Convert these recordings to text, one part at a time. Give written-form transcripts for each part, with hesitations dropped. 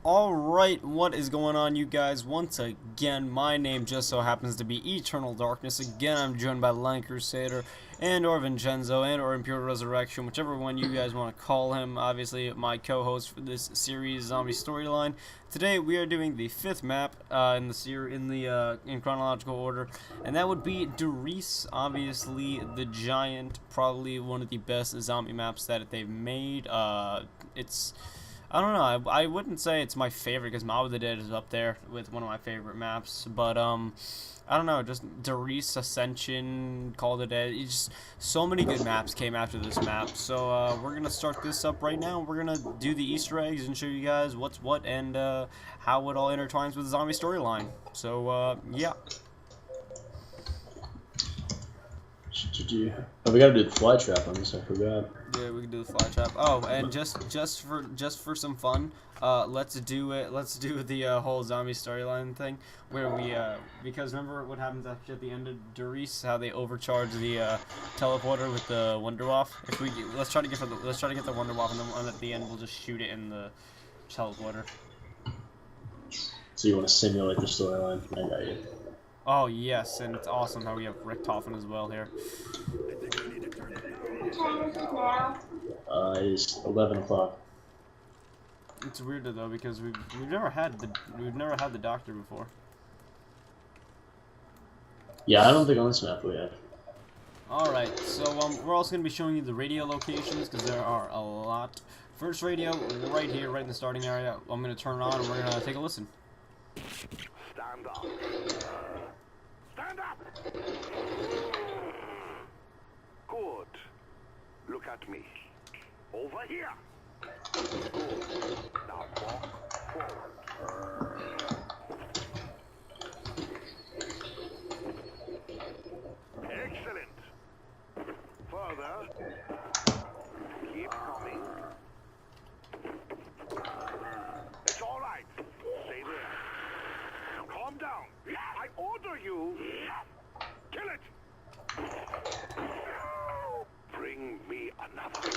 Alright, what is going on, you guys? Once again, my name just so happens to be Eternal Darkness. Again, I'm joined by Lion Crusader and or Vincenzo and or Imperial Resurrection, whichever one you guys want to call him. Obviously, my co-host for this series, Zombie Storyline. Today, we are doing the fifth map in chronological order, and that would be Riese. Obviously, the giant, probably one of the best zombie maps that they've made. I don't know. I wouldn't say it's my favorite because Mob of the Dead is up there with one of my favorite maps. But I don't know. Just Riese, Ascension, Call of the Dead. It's just so many good maps came after this map. So we're gonna start this up right now. We're gonna do the Easter eggs and show you guys what's what and how it all intertwines with the zombie storyline. So yeah. Oh, we gotta do the fly trap on this. I forgot. Yeah, we can do the fly trap. Oh, and just for some fun, let's do it. Let's do the whole zombie storyline thing where we because remember what happens actually at the end of Riese, how they overcharge the teleporter with the Wonderwaff. If we let's try to get the Wonderwaff, and then at the end we'll just shoot it in the teleporter. So you want to simulate the storyline? I got you. Oh yes, and it's awesome how we have Rick Toffin as well here. What time is it now? It's 11 o'clock. It's weird though because we've never had the doctor before. Yeah, I don't think on this map we have. Alright, so we're also going to be showing you the radio locations because there are a lot. First radio right here, right in the starting area. I'm going to turn it on and we're going to take a listen. Stand up. Stand up! Good. Look at me. Over here. Good. Now walk forward. Excellent. Further. Keep coming. It's all right. Stay there. Calm down. I order you. Kill it. Bring me another.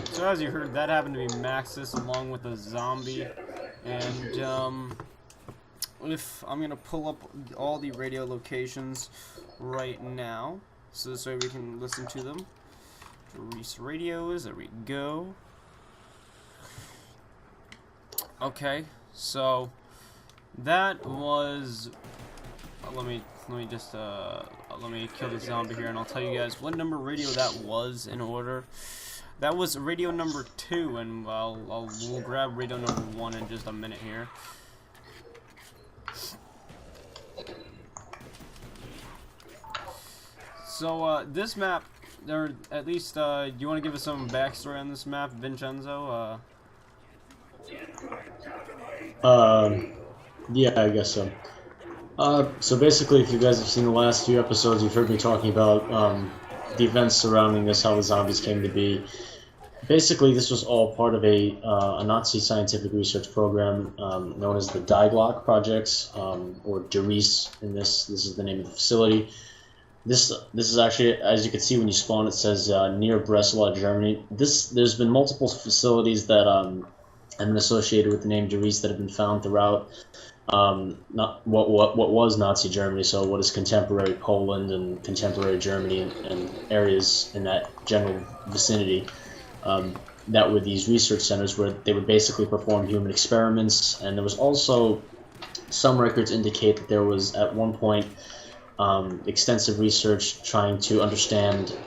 So as you heard, that happened to be Maxis along with a zombie. And if I'm going to pull up all the radio locations right now, so this way we can listen to them. Riese radios, there we go. Okay, so that was let me kill the zombie here and I'll tell you guys what number radio that was in order. That was radio number 2, and we'll grab radio number 1 in just a minute here. So this map, or at least you want to give us some backstory on this map, Vincenzo? Yeah, I guess so. So basically, if you guys have seen the last few episodes, you've heard me talking about the events surrounding this, how the zombies came to be. Basically, this was all part of a Nazi scientific research program known as the Die Glock projects, or Riese. In this is the name of the facility. This is actually, as you can see when you spawn, it says near Breslau, Germany. There's been multiple facilities that have been associated with the name Riese that have been found throughout not what was Nazi Germany, so what is contemporary Poland and contemporary Germany and areas in that general vicinity. That were these research centers where they would basically perform human experiments, and there was also some records indicate that there was at one point extensive research trying to understand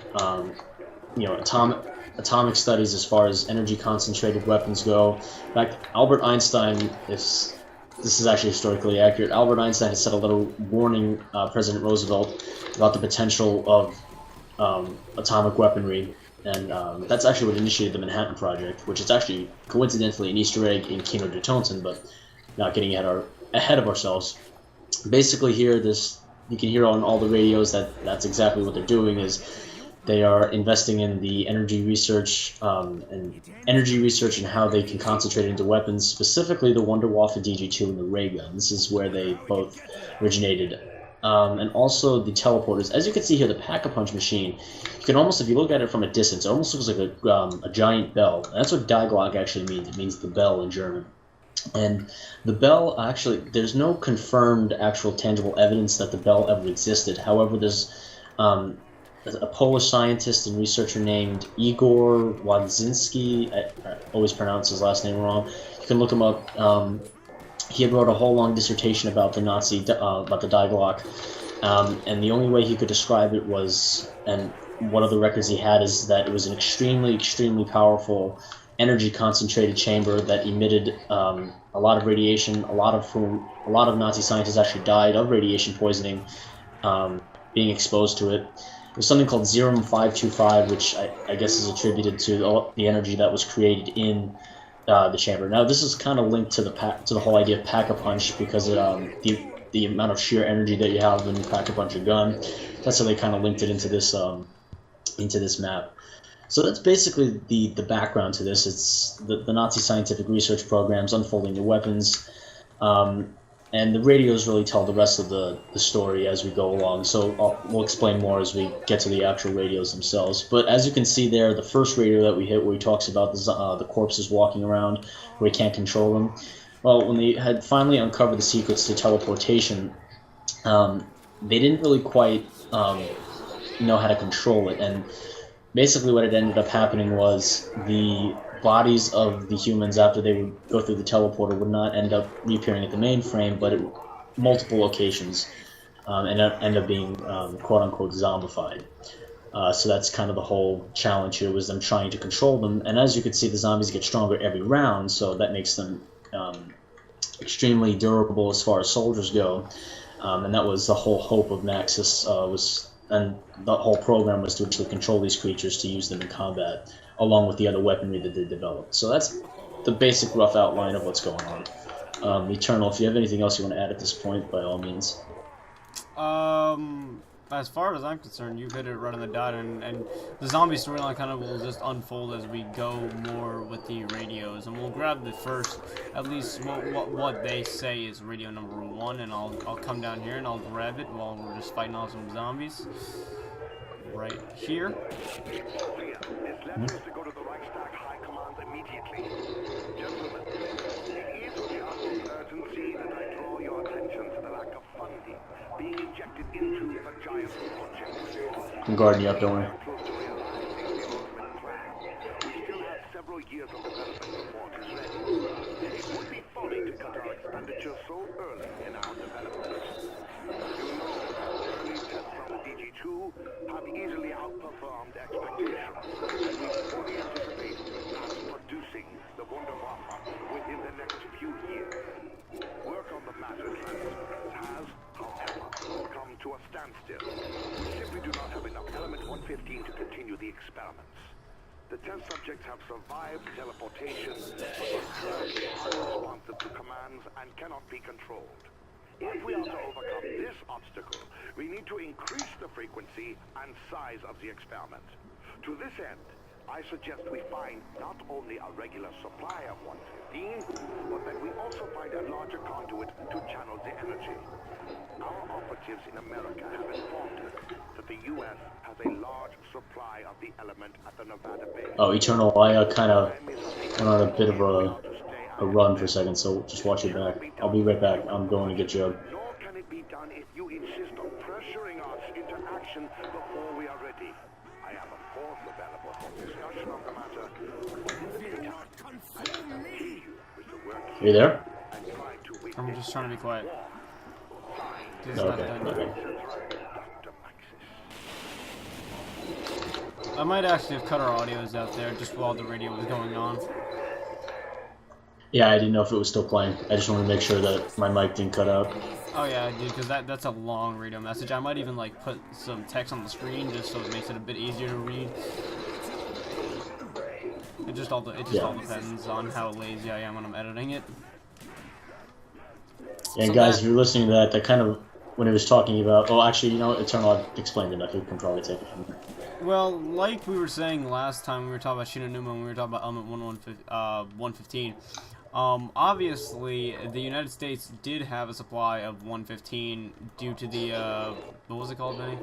atomic studies as far as energy concentrated weapons go. In fact, Albert Einstein, if this is actually historically accurate, Albert Einstein had said a little warning President Roosevelt about the potential of atomic weaponry. And that's actually what initiated the Manhattan Project, which is actually coincidentally an Easter egg in Kino der Toten, but not getting ahead of ourselves. Basically here, you can hear on all the radios that's exactly what they're doing, is they are investing in the energy research and how they can concentrate into weapons, specifically the Wunderwaffe DG2 and the ray gun. This is where they both originated and also the teleporters. As you can see here, the Pack-a-Punch machine, you can almost, if you look at it from a distance, it almost looks like a giant bell. And that's what Die Glock actually means. It means the bell in German. And the bell, actually, there's no confirmed actual tangible evidence that the bell ever existed. However, there's a Polish scientist and researcher named Igor Wadzinski. I always pronounce his last name wrong. You can look him up. He had wrote a whole long dissertation about the about the Die Glock, and the only way he could describe it was, and one of the records he had is that it was an extremely, extremely powerful energy concentrated chamber that emitted a lot of radiation. A lot of Nazi scientists actually died of radiation poisoning, being exposed to it. It was something called Serum 525, which I guess is attributed to the energy that was created in the chamber. Now, this is kind of linked to the whole idea of Pack-a-Punch, because the amount of sheer energy that you have when you Pack-a-Punch a gun. That's how they kind of linked it into this map. So that's basically the background to this. It's the Nazi scientific research programs unfolding the weapons, and the radios really tell the rest of the story as we go along. So we'll explain more as we get to the actual radios themselves. But as you can see there, the first radio that we hit, where he talks about the corpses walking around, where he can't control them. Well, when they had finally uncovered the secrets to teleportation, they didn't really quite know how to control it. And basically what it ended up happening was the bodies of the humans, after they would go through the teleporter, would not end up reappearing at the mainframe, but at multiple locations, and end up being quote-unquote zombified. So that's kind of the whole challenge here, was them trying to control them. And as you can see, the zombies get stronger every round, so that makes them extremely durable as far as soldiers go. And that was the whole hope of Maxis, and the whole program was to actually control these creatures to use them in combat, along with the other weaponry that they developed. So that's the basic rough outline of what's going on. Eternal, if you have anything else you want to add at this point, by all means. As far as I'm concerned, you've hit it right on the dot, and the zombie storyline kind of will just unfold as we go more with the radios, and we'll grab the first, at least what they say is radio number 1, and I'll come down here and I'll grab it while we're just fighting off some zombies. Right here. This letter is to go to the Reichstag High Command immediately. Gentlemen, it is with the utmost urgency that I draw your attention to the lack of funding being injected into the giant project. I'm guarding you up, don't worry. Close to realizing the ultimate plan. We still have several years of development before it is ready. It would be folly to cut our expenditure so early in our development. You know, early tests from the DG2 have easily outperformed expectations, and we fully anticipate mass producing the Wunderwaffe within the next few years. Work on the matter transfers has, however, come to a standstill. We simply do not have enough element 115 to continue the experiments. The test subjects have survived teleportation, but are currently unresponsive to commands and cannot be controlled. If we are to overcome this obstacle, we need to increase the frequency and size of the experiment. To this end, I suggest we find not only a regular supply of 115, but that we also find a larger conduit to channel the energy. Our operatives in America have informed us that the U.S. has a large supply of the element at the Nevada base. Oh, Eternal, I kind of went on a bit of a run for a second, so just watch your back. I'll be right back. I'm going to get you. Nor can it be done if you insist on pressuring us into action before we are ready. I am, of course, available for discussion on the matter. Are you there? I'm just trying to be quiet. Dude's No, not okay, done yet. okay. I might actually have cut our audios out there just while the radio was going on. Yeah, I didn't know if it was still playing. I just wanted to make sure that my mic didn't cut out. Oh yeah, dude, because that's a long radio message. I might even like put some text on the screen just so it makes it a bit easier to read. It just all depends on how lazy I am when I'm editing it. And So guys, that- if you're listening to that kind of, when it was talking about, oh, actually, you know, Eternal, I've explained enough. You can probably take it from there. Well, like we were saying last time we were talking about Shinonuma and we were talking about element 115, Obviously, the United States did have a supply of 115 due to the, what was it called, Benny?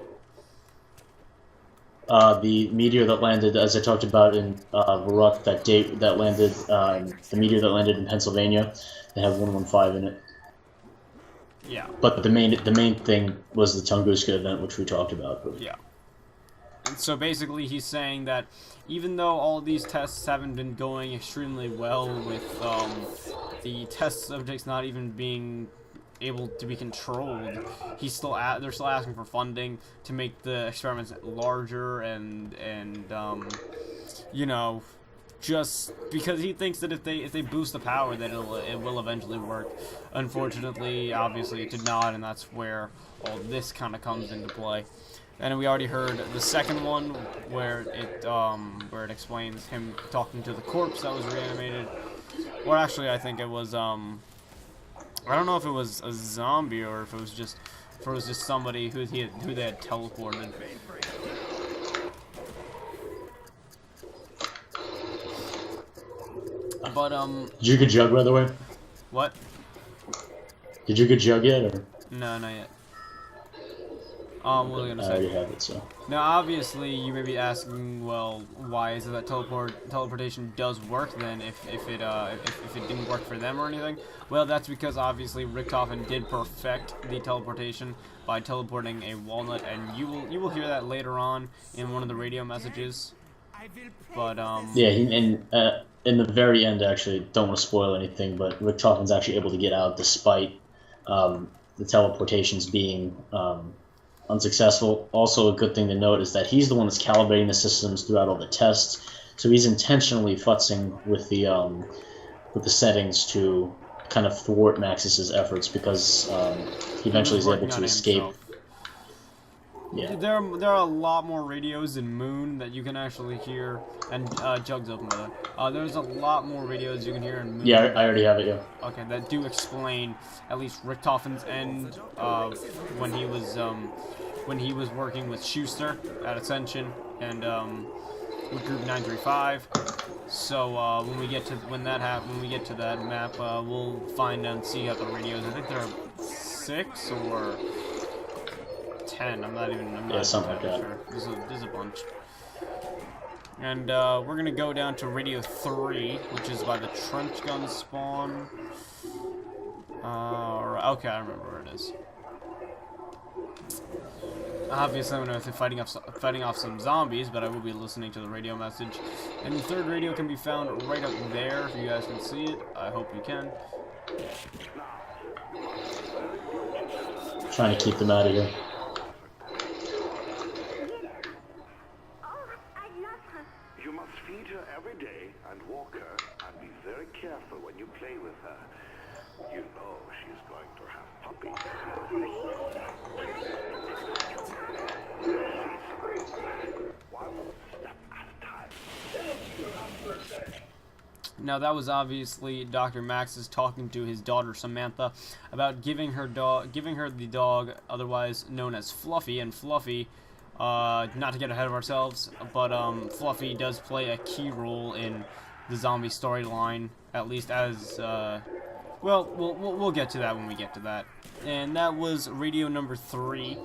The meteor that landed, as I talked about in Varuk, that date that landed, the meteor that landed in Pennsylvania, they have 115 in it. Yeah. But the main thing was the Tunguska event, which we talked about. But... Yeah. And so basically he's saying that even though all of these tests haven't been going extremely well with the test subjects not even being able to be controlled, they're still asking for funding to make the experiments larger and you know, just because he thinks that if they boost the power that it will eventually work. Unfortunately, obviously it did not, and that's where all this kind of comes into play. And we already heard the second one where it explains him talking to the corpse that was reanimated. Or actually, I think it was I don't know if it was a zombie or if it was just somebody who they had teleported. But Did you get Jug, by the way? What? Did you get Jug yet, or? No, not yet. What was I gonna say? I already have it, so. Now, obviously, you may be asking, well, why is it that teleportation does work then? If it didn't work for them or anything? Well, that's because obviously Richtofen did perfect the teleportation by teleporting a walnut, and you will hear that later on in one of the radio messages. But yeah, in the very end, actually, don't want to spoil anything, but Richtofen's actually able to get out despite the teleportations being unsuccessful. Also, a good thing to note is that he's the one that's calibrating the systems throughout all the tests, so he's intentionally futzing with the settings to kind of thwart Maxis's efforts because he eventually is able to escape. Yeah. There are a lot more radios in Moon that you can actually hear, and Jug's open by the way. There's a lot more radios you can hear in Moon. Yeah, I already have it. Yeah. Okay, that do explain at least Richtofen's end when he was working with Schuster at Ascension and with Group 935. So when we get to that map, we'll find and see out the radios. I think there are 6 or 10. I'm not something like that. sure. There's a bunch. And we're gonna go down to Radio 3, which is by the trench gun spawn. Okay, I remember where it is. Obviously, I'm gonna be fighting off some zombies, but I will be listening to the radio message. And the third radio can be found right up there, if you guys can see it. I hope you can. Trying to keep them out of here. You must feed her every day and walk her, and be very careful when you play with her. You know she's going to have puppies. One step at a time. Now that was obviously Dr. Max is talking to his daughter Samantha about giving her the dog, otherwise known as Fluffy, and Fluffy. Not to get ahead of ourselves, but Fluffy does play a key role in the zombie storyline, at least as well. We'll get to that when we get to that. And that was radio number 3.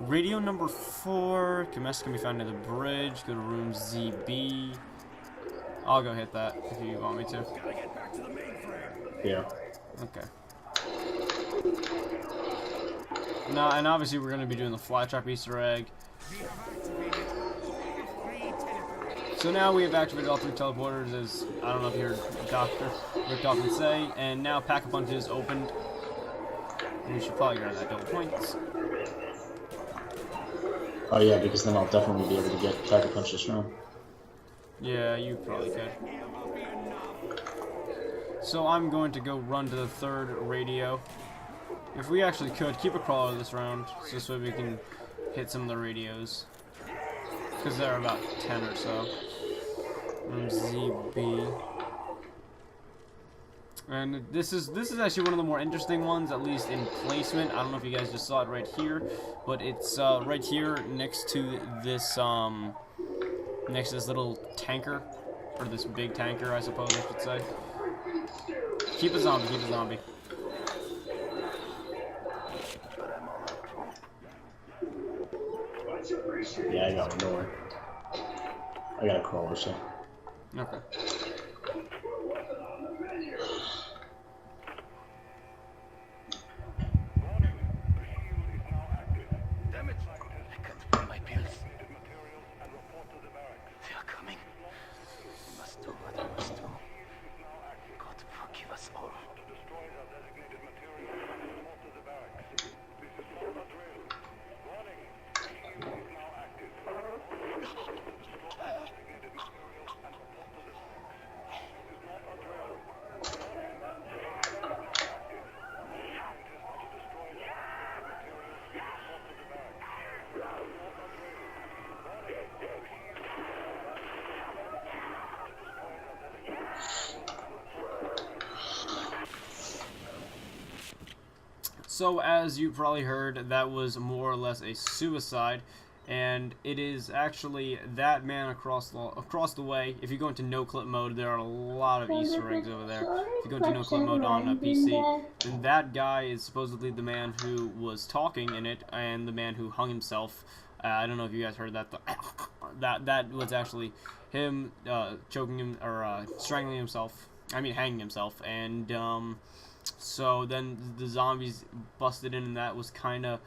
Radio number 4. Message can be found near the bridge. Go to room ZB. I'll go hit that if you want me to. Yeah. Okay. Now, and obviously we're going to be doing the flytrap Easter egg. So now we have activated all 3 teleporters, as I don't know if you heard Dr. Richthofen say, and now Pack-a-Punch is opened. And we should probably grab that double points. Oh yeah, because then I'll definitely be able to get Pack-a-Punch this round. Yeah, you probably could. So I'm going to go run to the 3rd radio. If we actually could, keep a crawler this round, so this way we can hit some of the radios. Because there are about 10 or so. Room ZB. And this is actually one of the more interesting ones, at least in placement. I don't know if you guys just saw it right here, but it's right here next to this little tanker, or this big tanker, I suppose I should say. Keep a zombie, keep a zombie. Yeah, I got one, don't worry. I got a crawler, so. Okay. Damn it! I can't pay my bills. They are coming. We must do what we must do. God forgive us all. So, as you probably heard, that was more or less a suicide, and it is actually that man across the way. If you go into no-clip mode, there are a lot of Easter eggs over there. If you go into no-clip mode on a PC, then that guy is supposedly the man who was talking in it, and the man who hung himself. I don't know if you guys heard that. That was actually him choking him or strangling himself. I mean, hanging himself, and so then the zombies busted in, and that was kind of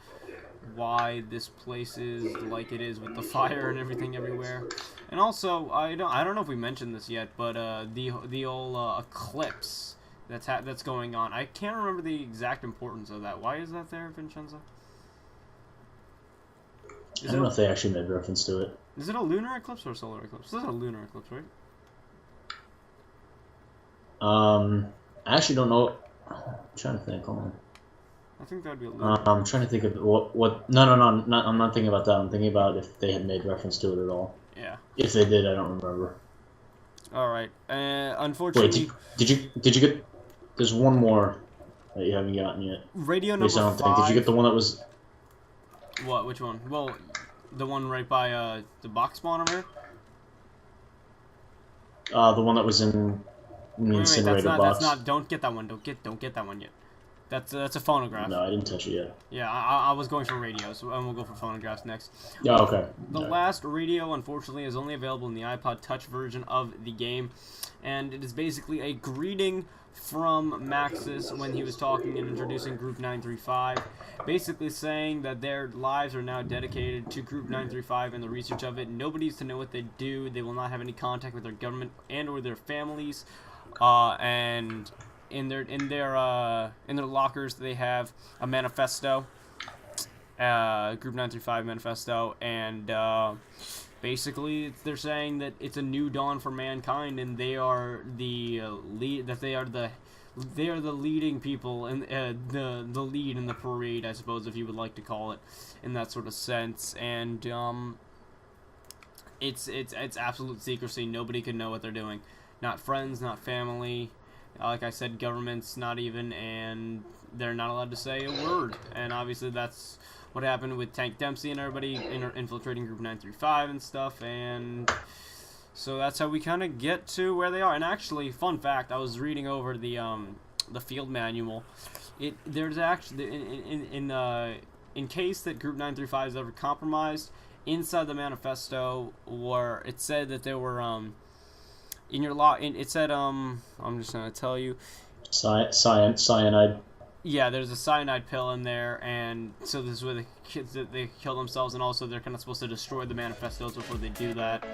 why this place is like it is with the fire and everything everywhere. And also, I don't know if we mentioned this yet, but the old eclipse that's going on. I can't remember the exact importance of that. Why is that there, Vincenzo? I don't know if they actually made reference to it. Is it a lunar eclipse or a solar eclipse? This is a lunar eclipse, right? I actually don't know. I'm trying to think. Hold on. I think that would be a lunar. I'm trying to think of what. No. I'm not thinking about that. I'm thinking about if they had made reference to it at all. Yeah. If they did, I don't remember. All right. Unfortunately. Wait, did you get? There's one more that you haven't gotten yet. Radio At least I number don't 5. think. Did you get the one that was? What? Which one? Well, the one right by the box spawn over here. The one that was in the incinerator box. That's not. Don't get that one. Don't get that one yet. That's a phonograph. No, I didn't touch it yet. Yeah, I was going for radios, and we'll go for phonographs next. Yeah, okay. The last radio, unfortunately, is only available in the iPod Touch version of the game, and it is basically a greeting from Maxis when he was talking and introducing Group 935, basically saying that their lives are now dedicated to Group 935 and the research of it. Nobody's to know what they do. They will not have any contact with their government and or their families, and in their lockers they have a manifesto, Group 935 manifesto, and basically they're saying that it's a new dawn for mankind, and they are the they are the leading people and the lead in the parade, I suppose, if you would like to call it in that sort of sense. And it's absolute secrecy. Nobody can know what they're doing. Not friends, not family. Like I said, governments, not even, and they're not allowed to say a word. And obviously that's what happened with Tank Dempsey and everybody infiltrating Group 935 and stuff, and so that's how we kind of get to where they are. And actually, fun fact, I was reading over the field manual. There's actually, in case that Group 935 is ever compromised, inside the manifesto, where it said that there were, in your it said, I'm just going to tell you. Cyanide. Yeah, there's a cyanide pill in there, and so this is where the kids, they kill themselves, and also they're kind of supposed to destroy the manifestos before they do that.